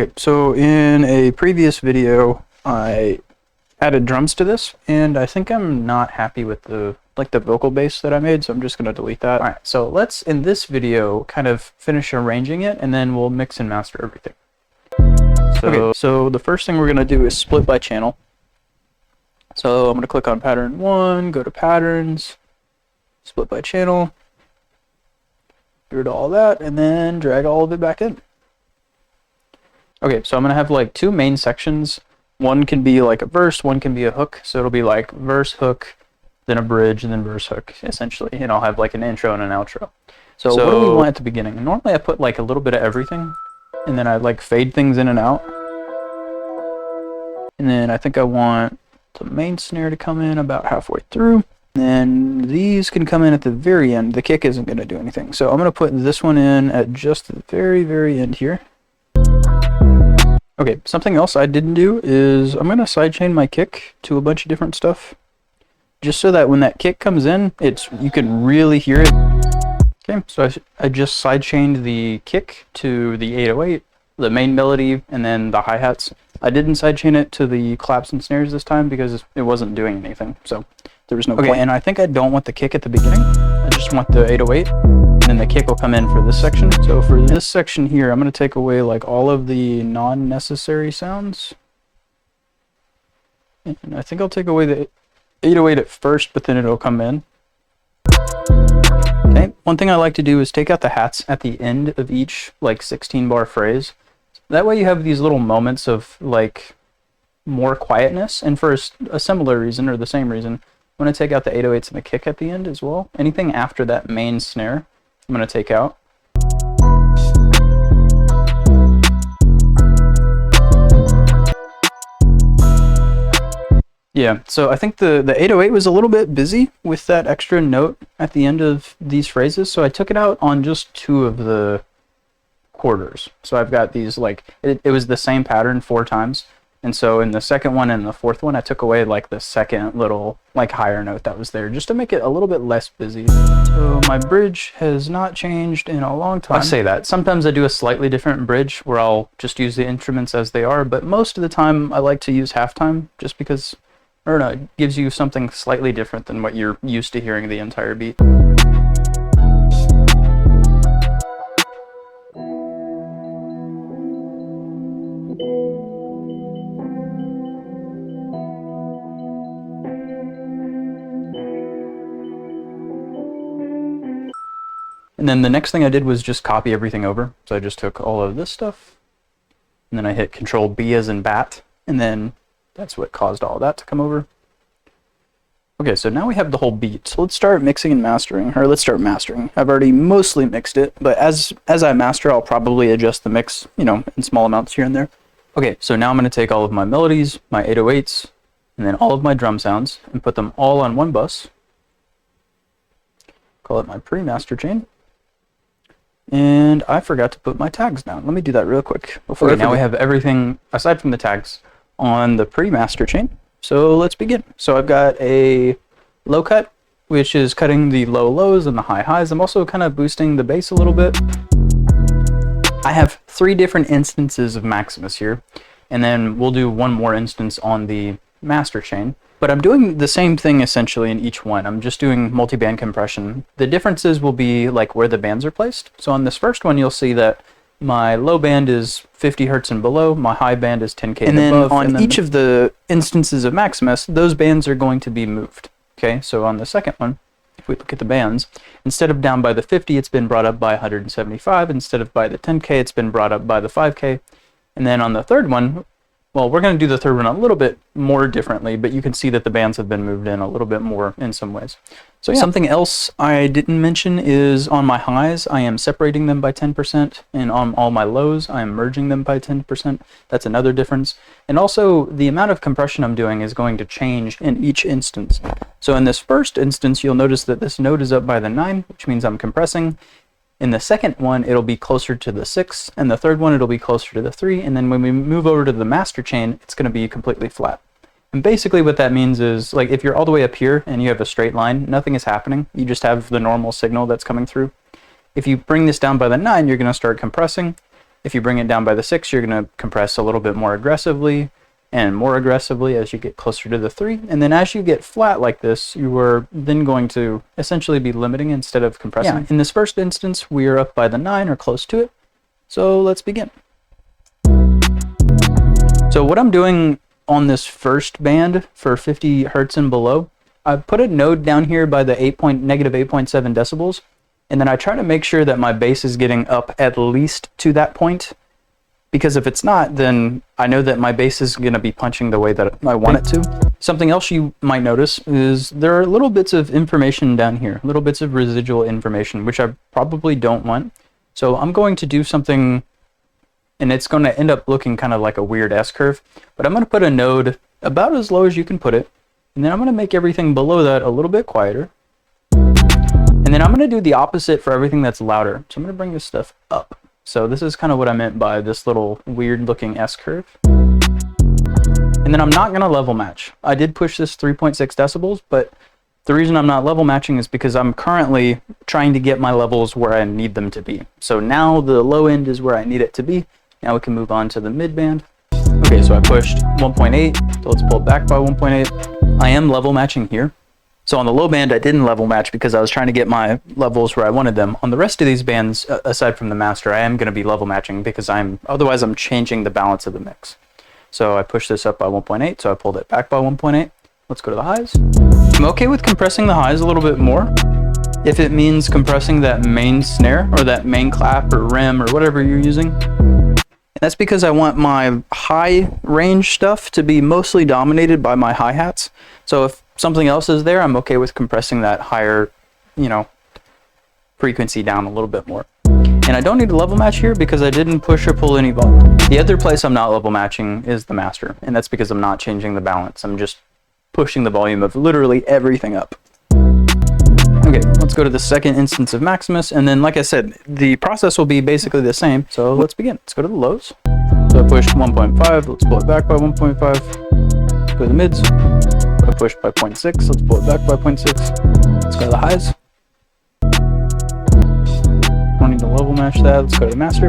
Okay, so in a previous video, I added drums to this, and I think I'm not happy with the vocal bass that I made, so I'm just gonna delete that. All right, so let's, in this video, kind of finish arranging it, and then we'll mix and master everything. So the first thing we're gonna do is split by channel. So I'm gonna click on pattern 1, go to patterns, split by channel, get rid of all that, and then drag all of it back in. Okay, so I'm gonna have like two main sections. One can be like a verse, one can be a hook. So it'll be like verse, hook, then a bridge, and then verse, hook, essentially. And I'll have like an intro and an outro. So what do we want at the beginning? Normally I put like a little bit of everything, and then I like fade things in and out. And then I think I want the main snare to come in about halfway through. And then these can come in at the very end. The kick isn't gonna do anything. So I'm gonna put this one in at just the very, very end here. Okay, something else I didn't do is I'm gonna sidechain my kick to a bunch of different stuff, just so that when that kick comes in, you can really hear it. Okay, so I just sidechained the kick to the 808, the main melody, and then the hi-hats. I didn't sidechain it to the claps and snares this time because it wasn't doing anything, so there was no point. And I think I don't want the kick at the beginning. I just want the 808. And then the kick will come in for this section. So for this section here, I'm going to take away like all of the non-necessary sounds. And I think I'll take away the 808 at first, but then it'll come in. Okay, one thing I like to do is take out the hats at the end of each like 16-bar phrase. That way you have these little moments of like more quietness. And for a similar reason, or the same reason, I'm going to take out the 808s and the kick at the end as well. Anything after that main snare, I'm going to take out. Yeah, so I think the 808 was a little bit busy with that extra note at the end of these phrases, so I took it out on just two of the quarters. So I've got these like, it was the same pattern 4 times. And so in the second one and the fourth one, I took away like the second little like higher note that was there just to make it a little bit less busy. So my bridge has not changed in a long time. I say that. Sometimes I do a slightly different bridge where I'll just use the instruments as they are, but most of the time I like to use halftime just because, I don't know, it gives you something slightly different than what you're used to hearing the entire beat. And then the next thing I did was just copy everything over. So I just took all of this stuff, and then I hit Control B as in bat, and then that's what caused all that to come over. Okay, so now we have the whole beat. So let's start mixing and mastering, or let's start mastering. I've already mostly mixed it, but as I master, I'll probably adjust the mix, you know, in small amounts here and there. Okay, so now I'm going to take all of my melodies, my 808s, and then all of my drum sounds, and put them all on one bus. Call it my pre-master chain. And I forgot to put my tags down. Let me do that real quick. Okay, now we have everything, aside from the tags, on the pre-master chain. So let's begin. So I've got a low cut, which is cutting the low lows and the high highs. I'm also kind of boosting the bass a little bit. I have 3 different instances of Maximus here, and then we'll do one more instance on the master chain. But I'm doing the same thing essentially in each one. I'm just doing multi-band compression. The differences will be like where the bands are placed. So on this first one, you'll see that my low band is 50 hertz and below, my high band is 10K and above. And then on each of the instances of Maximus, those bands are going to be moved. Okay, so on the second one, if we look at the bands, instead of down by the 50, it's been brought up by 175. Instead of by the 10K, it's been brought up by the 5K. And then on the third one, well, we're going to do the third one a little bit more differently, but you can see that the bands have been moved in a little bit more in some ways. So yeah. Something else I didn't mention is on my highs, I am separating them by 10%, and on all my lows, I am merging them by 10%. That's another difference. And also, the amount of compression I'm doing is going to change in each instance. So in this first instance, you'll notice that this note is up by the 9, which means I'm compressing. In the second one, it'll be closer to the 6, and the third one, it'll be closer to the 3, and then when we move over to the master chain, it's going to be completely flat. And basically what that means is, like, if you're all the way up here and you have a straight line, nothing is happening. You just have the normal signal that's coming through. If you bring this down by the 9, you're going to start compressing, If you bring it down by the 6, you're going to compress a little bit more aggressively and more aggressively as you get closer to the 3. And then as you get flat like this, you are then going to essentially be limiting instead of compressing. Yeah. In this first instance, we are up by the 9 or close to it. So let's begin. So what I'm doing on this first band for 50 hertz and below, I put a node down here by the -8.7 decibels, and then I try to make sure that my bass is getting up at least to that point, because if it's not, then I know that my bass is going to be punching the way that I want it to. Something else you might notice is there are little bits of information down here, little bits of residual information, which I probably don't want. So I'm going to do something, and it's going to end up looking kind of like a weird S-curve, but I'm going to put a node about as low as you can put it, and then I'm going to make everything below that a little bit quieter. And then I'm going to do the opposite for everything that's louder. So I'm going to bring this stuff up. So this is kind of what I meant by this little weird looking S-curve. And then I'm not going to level match. I did push this 3.6 decibels, but the reason I'm not level matching is because I'm currently trying to get my levels where I need them to be. So now the low end is where I need it to be. Now we can move on to the mid band. Okay, so I pushed 1.8, so let's pull it back by 1.8. I am level matching here. So on the low band, I didn't level match because I was trying to get my levels where I wanted them. On the rest of these bands, aside from the master, I am going to be level matching because otherwise I'm changing the balance of the mix. So I pushed this up by 1.8, so I pulled it back by 1.8. Let's go to the highs. I'm okay with compressing the highs a little bit more if it means compressing that main snare or that main clap or rim or whatever you're using. And that's because I want my high range stuff to be mostly dominated by my hi-hats. So if something else is there, I'm okay with compressing that higher, frequency down a little bit more. And I don't need to level match here because I didn't push or pull any volume. The other place I'm not level matching is the master, and that's because I'm not changing the balance. I'm just pushing the volume of literally everything up. Okay, let's go to the second instance of Maximus, and then like I said, the process will be basically the same. So let's begin. Let's go to the lows. So I pushed 1.5, let's pull it back by 1.5. Let's go to the mids. I pushed by 0.6, let's pull it back by 0.6. Let's go to the highs. Don't need to level match that. Let's go to the master.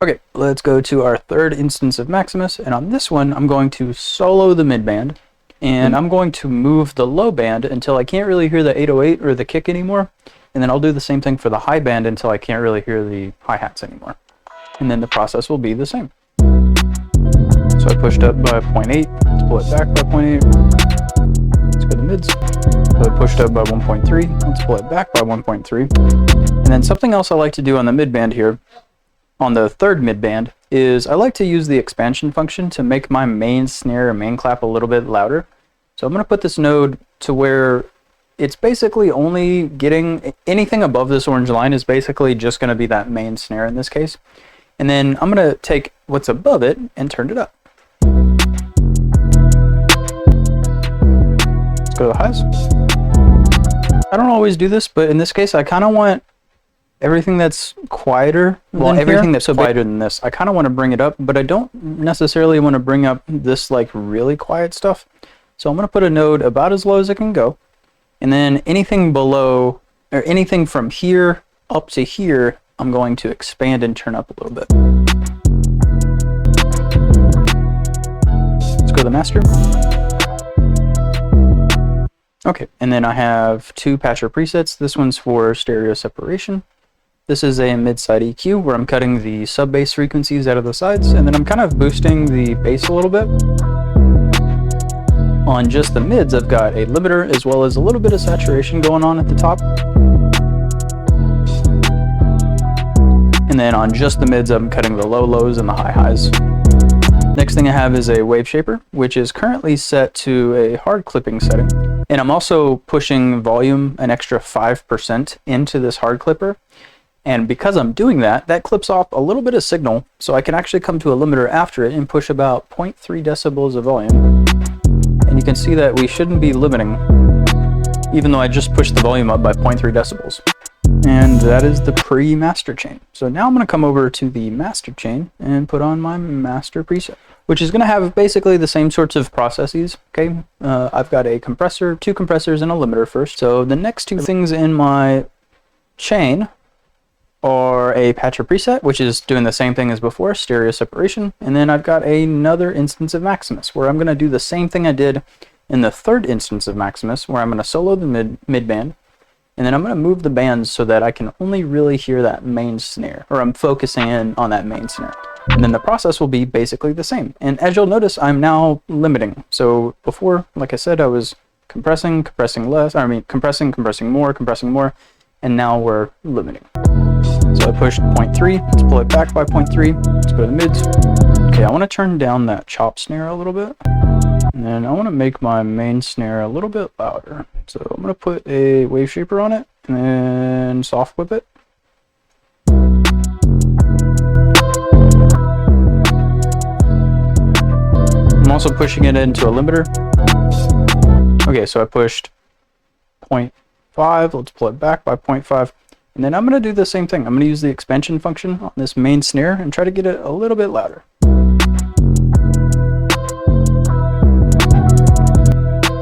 Okay, let's go to our third instance of Maximus, and on this one, I'm going to solo the mid band, and I'm going to move the low band until I can't really hear the 808 or the kick anymore, and then I'll do the same thing for the high band until I can't really hear the hi-hats anymore. And then the process will be the same. So I pushed up by 0.8, let's pull it back by 0.8. Let's go to the mids. So I pushed up by 1.3, let's pull it back by 1.3. And then something else I like to do on the mid band here, on the third mid band, is I like to use the expansion function to make my main snare or main clap a little bit louder. So I'm going to put this node to where it's basically only getting anything above this orange line is basically just going to be that main snare in this case. And then I'm going to take what's above it and turn it up. Let's go to the highs. I don't always do this, but in this case, I kind of want everything that's quieter, everything that's quieter than this, I kind of want to bring it up, but I don't necessarily want to bring up this like really quiet stuff. So I'm going to put a node about as low as it can go, and then anything below, or anything from here up to here, I'm going to expand and turn up a little bit. Let's go to the master. Okay, and then I have two patcher presets. This one's for stereo separation. This is a mid-side EQ where I'm cutting the sub-bass frequencies out of the sides, and then I'm kind of boosting the bass a little bit. On just the mids, I've got a limiter as well as a little bit of saturation going on at the top. And then on just the mids, I'm cutting the low lows and the high highs. Next thing I have is a wave shaper, which is currently set to a hard clipping setting. And I'm also pushing volume an extra 5% into this hard clipper. And because I'm doing that, that clips off a little bit of signal, so I can actually come to a limiter after it and push about 0.3 decibels of volume. And you can see that we shouldn't be limiting, even though I just pushed the volume up by 0.3 decibels. And that is the pre-master chain. So now I'm going to come over to the master chain and put on my master preset, which is going to have basically the same sorts of processes. Okay, I've got a compressor, two compressors, and a limiter first. So the next two things in my chain or a patcher preset, which is doing the same thing as before, stereo separation. And then I've got another instance of Maximus where I'm going to do the same thing I did in the third instance of Maximus, where I'm going to solo the mid band, and then I'm going to move the bands so that I can only really hear that main snare, or I'm focusing in on that main snare. And then the process will be basically the same. And as you'll notice, I'm now limiting. So before, like I said, I was compressing more, compressing more, and now we're limiting. So I pushed 0.3, let's pull it back by 0.3, let's go to the mids. Okay, I want to turn down that chop snare a little bit, and then I want to make my main snare a little bit louder. So I'm going to put a wave shaper on it, and then soft whip it. I'm also pushing it into a limiter. Okay, so I pushed 0.5, let's pull it back by 0.5. And then I'm going to do the same thing. I'm going to use the expansion function on this main snare and try to get it a little bit louder.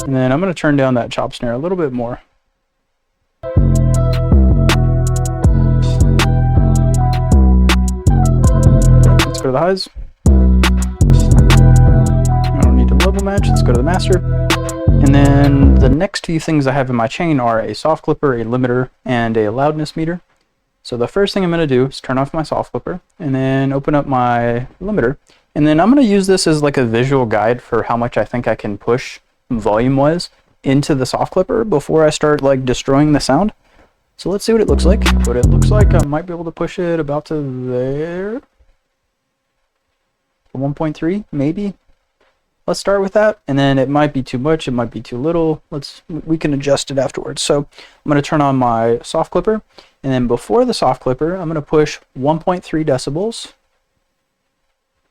And then I'm going to turn down that chop snare a little bit more. Let's go to the highs. I don't need to level match. Let's go to the master. And then the next two things I have in my chain are a soft clipper, a limiter, and a loudness meter. So the first thing I'm going to do is turn off my soft clipper and then open up my limiter. And then I'm going to use this as like a visual guide for how much I think I can push volume-wise into the soft clipper before I start like destroying the sound. So let's see what it looks like. What it looks like, I might be able to push it about to there. 1.3, maybe. Let's start with that, and then it might be too much, it might be too little. We can adjust it afterwards. So I'm going to turn on my soft clipper, and then before the soft clipper, I'm going to push 1.3 decibels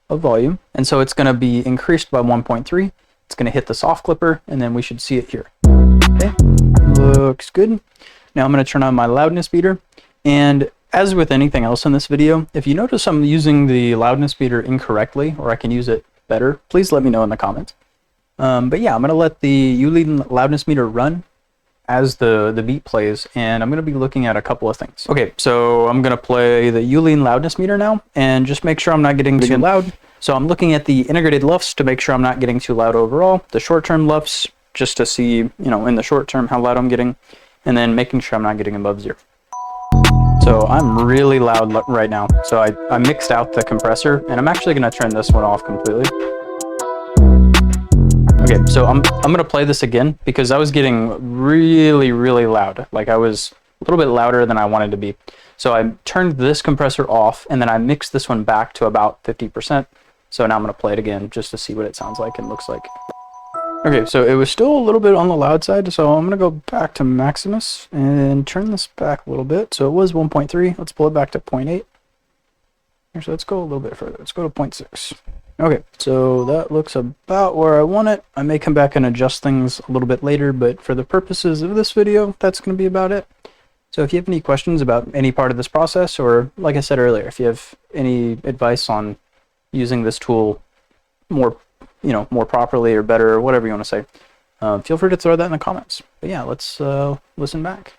of volume, and so it's going to be increased by 1.3. It's going to hit the soft clipper, and then we should see it here. Okay, looks good. Now I'm going to turn on my loudness meter, and as with anything else in this video, if you notice I'm using the loudness meter incorrectly, or I can use it better, please let me know in the comments. But yeah, I'm going to let the Yulin loudness meter run as the beat plays, and I'm going to be looking at a couple of things. Okay, so I'm going to play the Yulin loudness meter now, and just make sure I'm not getting too loud. So I'm looking at the integrated LUFS to make sure I'm not getting too loud overall, the short-term LUFS just to see, you know, in the short term how loud I'm getting, and then making sure I'm not getting above 0. So I'm really loud right now. So I mixed out the compressor, and I'm actually going to turn this one off completely. Okay, so I'm going to play this again because I was getting really, really loud. Like I was a little bit louder than I wanted to be. So I turned this compressor off, and then I mixed this one back to about 50%. So now I'm going to play it again just to see what it sounds like and looks like. Okay, so it was still a little bit on the loud side, so I'm going to go back to Maximus and turn this back a little bit. So it was 1.3. Let's pull it back to 0.8. Actually, let's go a little bit further. Let's go to 0.6. Okay, so that looks about where I want it. I may come back and adjust things a little bit later, but for the purposes of this video, that's going to be about it. So if you have any questions about any part of this process, or like I said earlier, if you have any advice on using this tool more properly or better, or whatever you want to say, feel free to throw that in the comments. But yeah, let's listen back.